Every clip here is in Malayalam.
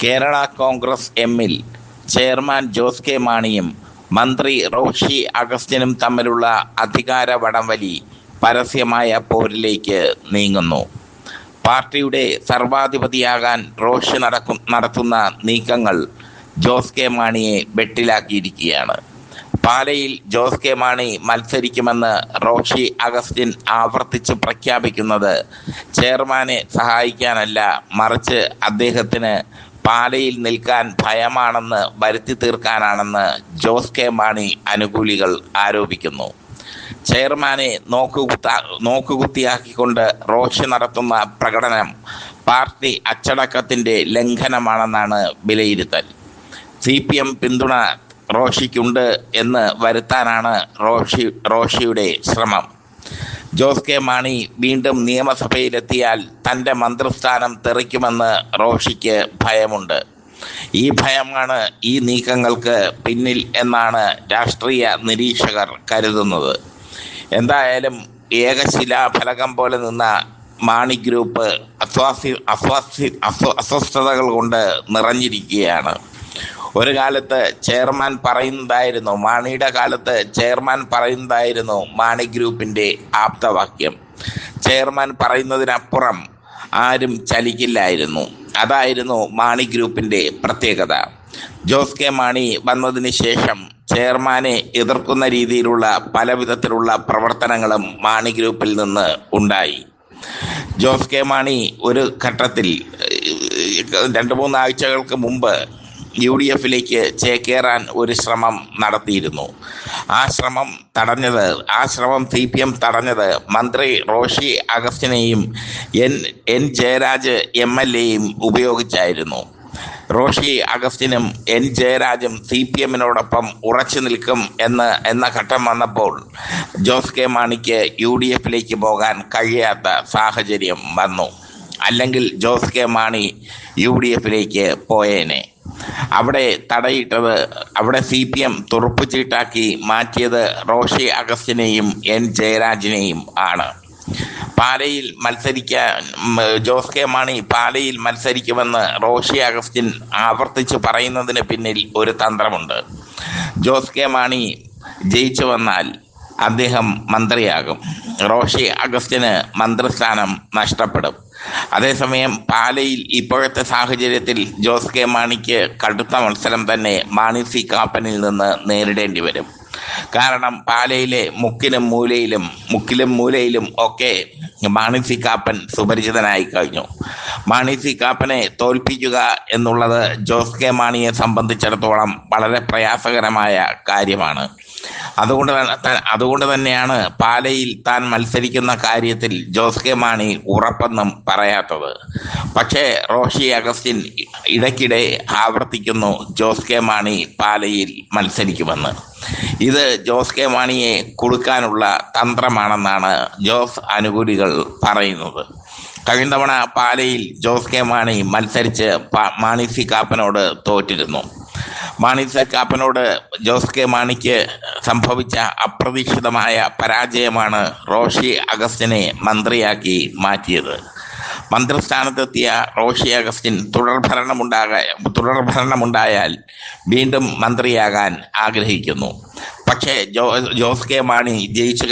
കേരള കോൺഗ്രസ് എമ്മിൽ ചെയർമാൻ ജോസ് കെ മാണിയും മന്ത്രി റോഷി അഗസ്റ്റിനും തമ്മിലുള്ള അധികാര വടംവലി പരസ്യമായ പോരിലേക്ക് നീങ്ങുന്നു. പാർട്ടിയുടെ സർവാധിപതിയാകാൻ റോഷി നടത്തുന്ന നീക്കങ്ങൾ ജോസ് കെ മാണിയെ വെട്ടിലാക്കിയിരിക്കുകയാണ്. പാലയിൽ ജോസ് കെ മാണി മത്സരിക്കുമെന്ന് റോഷി അഗസ്റ്റിൻ ആവർത്തിച്ച് പ്രഖ്യാപിക്കുന്നത് ചെയർമാനെ സഹായിക്കാനല്ല, മറിച്ച് അദ്ദേഹത്തിന് പാലയിൽ നിൽക്കാൻ ഭയമാണെന്ന് വരുത്തി തീർക്കാനാണെന്ന് ജോസ് കെ മാണി അനുകൂലികൾ ആരോപിക്കുന്നു. ചെയർമാനെ നോക്കുകുത്തിയാക്കിക്കൊണ്ട് റോഷി നടത്തുന്ന പ്രകടനം പാർട്ടി അച്ചടക്കത്തിൻ്റെ ലംഘനമാണെന്നാണ് വിലയിരുത്തൽ. CPM പിന്തുണ റോഷിക്കുണ്ട് എന്ന് വരുത്താനാണ് റോഷിയുടെ ശ്രമം. ജോസ് കെ മാണി വീണ്ടും നിയമസഭയിലെത്തിയാൽ തൻ്റെ മന്ത്രിസ്ഥാനം തെറിക്കുമെന്ന് റോഷിക്ക് ഭയമുണ്ട്. ഈ ഭയമാണ് ഈ നീക്കങ്ങൾക്ക് പിന്നിൽ എന്നാണ് രാഷ്ട്രീയ നിരീക്ഷകർ കരുതുന്നത്. എന്തായാലും ഏകശിലാഫലകം പോലെ നിന്ന മാണി ഗ്രൂപ്പ് അസ്വസ്ഥതകൾ കൊണ്ട് നിറഞ്ഞിരിക്കുകയാണ്. ഒരു കാലത്ത് ചെയർമാൻ പറയുന്നതായിരുന്നു, മാണിയുടെ കാലത്ത് ചെയർമാൻ പറയുന്നതായിരുന്നു മാണി ഗ്രൂപ്പിൻ്റെ ആപ്തവാക്യം. ചെയർമാൻ പറയുന്നതിനപ്പുറം ആരും ചലിക്കില്ലായിരുന്നു. അതായിരുന്നു മാണി ഗ്രൂപ്പിൻ്റെ പ്രത്യേകത. ജോസ് കെ മാണി വന്നതിന് ശേഷം ചെയർമാനെ എതിർക്കുന്ന രീതിയിലുള്ള പല വിധത്തിലുള്ള പ്രവർത്തനങ്ങളും മാണി ഗ്രൂപ്പിൽ നിന്ന് ഉണ്ടായി. ജോസ് കെ മാണി ഒരു ഘട്ടത്തിൽ 2-3 ആഴ്ചകൾക്ക് മുമ്പ് UDF ചേക്കേറാൻ ഒരു ശ്രമം നടത്തിയിരുന്നു. ആ ശ്രമം CPM തടഞ്ഞത് മന്ത്രി റോഷി അഗസ്റ്റിനെയും N ജയരാജ് MLA ഉപയോഗിച്ചായിരുന്നു. റോഷി അഗസ്റ്റിനും N ജയരാജും CPM ഉറച്ചു നിൽക്കും എന്ന ഘട്ടം വന്നപ്പോൾ ജോസ് കെ മാണിക്ക് UDF പോകാൻ കഴിയാത്ത സാഹചര്യം വന്നു. അല്ലെങ്കിൽ ജോസ് കെ മാണി UDF പോയേനെ. അവിടെ CPM തുറുപ്പുചീട്ടാക്കി മാറ്റിയത് റോഷി അഗസ്റ്റിനെയും N ജയരാജിനെയും ആണ്. പാലയിൽ ജോസ് കെ മാണി പാലയിൽ മത്സരിക്കുമെന്ന് റോഷി അഗസ്റ്റിൻ ആവർത്തിച്ച് പറയുന്നതിന് പിന്നിൽ ഒരു തന്ത്രമുണ്ട്. ജോസ് കെ മാണി ജയിച്ചു വന്നാൽ അദ്ദേഹം മന്ത്രിയാകും. റോഷി അഗസ്റ്റിന് മന്ത്രിസ്ഥാനം നഷ്ടപ്പെടും. അതേസമയം പാലയിൽ ഇപ്പോഴത്തെ സാഹചര്യത്തിൽ ജോസ് കെ മാണിക്ക് കടുത്ത മത്സരം തന്നെ മാണി സി കാപ്പനിൽ നിന്ന് നേരിടേണ്ടി വരും. കാരണം പാലയിലെ മുക്കിലും മൂലയിലും ഒക്കെ മാണി സി കാപ്പൻ സുപരിചിതനായി കഴിഞ്ഞു. മാണി സി കാപ്പനെ തോൽപ്പിക്കുക എന്നുള്ളത് ജോസ് കെ മാണിയെ സംബന്ധിച്ചിടത്തോളം വളരെ പ്രയാസകരമായ കാര്യമാണ്. അതുകൊണ്ട് തന്നെയാണ് പാലയിൽ താൻ മത്സരിക്കുന്ന കാര്യത്തിൽ ജോസ് കെ മാണി ഉറപ്പൊന്നും പറയാത്തത്. പക്ഷേ റോഷി അഗസ്റ്റിൻ ഇടയ്ക്കിടെ ആവർത്തിക്കുന്നു ജോസ് കെ മാണി പാലയിൽ മത്സരിക്കുമെന്ന്. ഇത് ജോസ് കെ മാണിയെ കൊടുക്കാനുള്ള തന്ത്രമാണെന്നാണ് ജോസ് അനുകൂലികൾ പറയുന്നത്. കഴിഞ്ഞ തവണ പാലയിൽ ജോസ് കെ മാണി മത്സരിച്ച് മാണി സി കാപ്പനോട് തോറ്റിരുന്നു. മാണി സി കാപ്പനോട് ജോസ് കെ മാണിക്ക് സംഭവിച്ച അപ്രതീക്ഷിതമായ പരാജയമാണ് റോഷി അഗസ്റ്റിനെ മന്ത്രിയാക്കി മാറ്റിയത്. മന്ത്രിസ്ഥാനത്തെത്തിയ റോഷി അഗസ്റ്റിൻ തുടർഭരണമുണ്ടായാൽ വീണ്ടും മന്ത്രിയാകാൻ ആഗ്രഹിക്കുന്നു. പക്ഷേ ജോസ് കെ മാണി ജയിച്ചു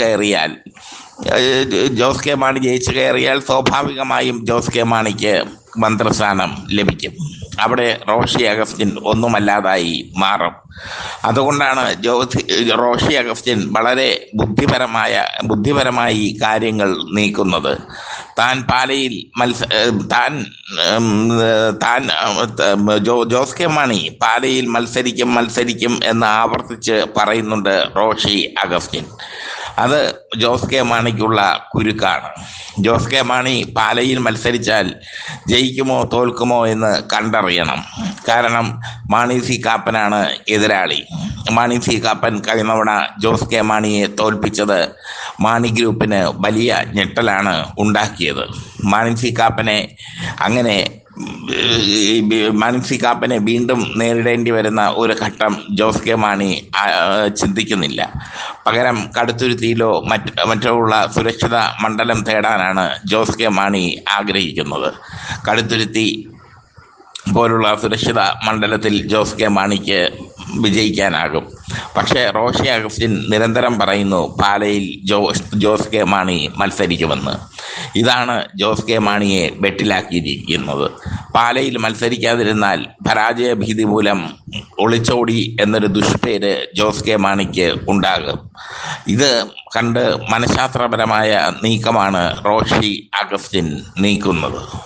കയറിയാൽ സ്വാഭാവികമായും ജോസ് കെ മാണിക്ക് മന്ത്രിസ്ഥാനം ലഭിക്കും. അവിടെ റോഷി അഗസ്റ്റിൻ ഒന്നുമല്ലാതായി മാറും. അതുകൊണ്ടാണ് റോഷി അഗസ്റ്റിൻ വളരെ ബുദ്ധിപരമായി കാര്യങ്ങൾ നീക്കുന്നത്. താൻ പാലയിൽ ജോസ് കെ മാണി പാലയിൽ മത്സരിക്കും എന്ന് ആവർത്തിച്ച് പറയുന്നുണ്ട് റോഷി അഗസ്റ്റിൻ. അത് ജോസ് കെ മാണിക്കുള്ള കുരുക്കാണ്. ജോസ് കെ മാണി പാലയിൽ മത്സരിച്ചാൽ ജയിക്കുമോ തോൽക്കുമോ എന്ന് കണ്ടറിയണം. കാരണം മാണി സി കാപ്പനാണ് എതിരാളി. മാണി സി കാപ്പൻ കഴിഞ്ഞ തവണ ജോസ് കെ മാണിയെ തോൽപ്പിച്ചത് മാണി ഗ്രൂപ്പിന് വലിയ ഞെട്ടലാണ് ഉണ്ടാക്കിയത്. മാണി സി കാപ്പനെ വീണ്ടും നേരിടേണ്ടി വരുന്ന ഒരു ഘട്ടം ജോസ് കെ മാണി ചിന്തിക്കുന്നില്ല. പകരം കടുത്തുരുത്തിയിലോ മറ്റോ ഉള്ള സുരക്ഷിത മണ്ഡലം തേടാനാണ് ജോസ് കെ മാണി ആഗ്രഹിക്കുന്നത്. കടുത്തുരുത്തി പോലുള്ള സുരക്ഷിത മണ്ഡലത്തിൽ ജോസ് കെ മാണിക്ക് വിജയിക്കാനാകും. പക്ഷേ റോഷി അഗസ്റ്റിൻ നിരന്തരം പറയുന്നു പാലയിൽ ജോസ് കെ മാണി മത്സരിക്കുമെന്ന്. ഇതാണ് ജോസ് കെ മാണിയെ വെട്ടിലാക്കിയിരിക്കുന്നത്. പാലയിൽ മത്സരിക്കാതിരുന്നാൽ പരാജയ ഭീതി മൂലം ഒളിച്ചോടി എന്നൊരു ദുഷ്പേര് ജോസ് കെ മാണിക്ക് ഉണ്ടാകും. ഇത് കണ്ട് മനഃശാസ്ത്രപരമായ നീക്കമാണ് റോഷി അഗസ്റ്റിൻ നീക്കുന്നത്.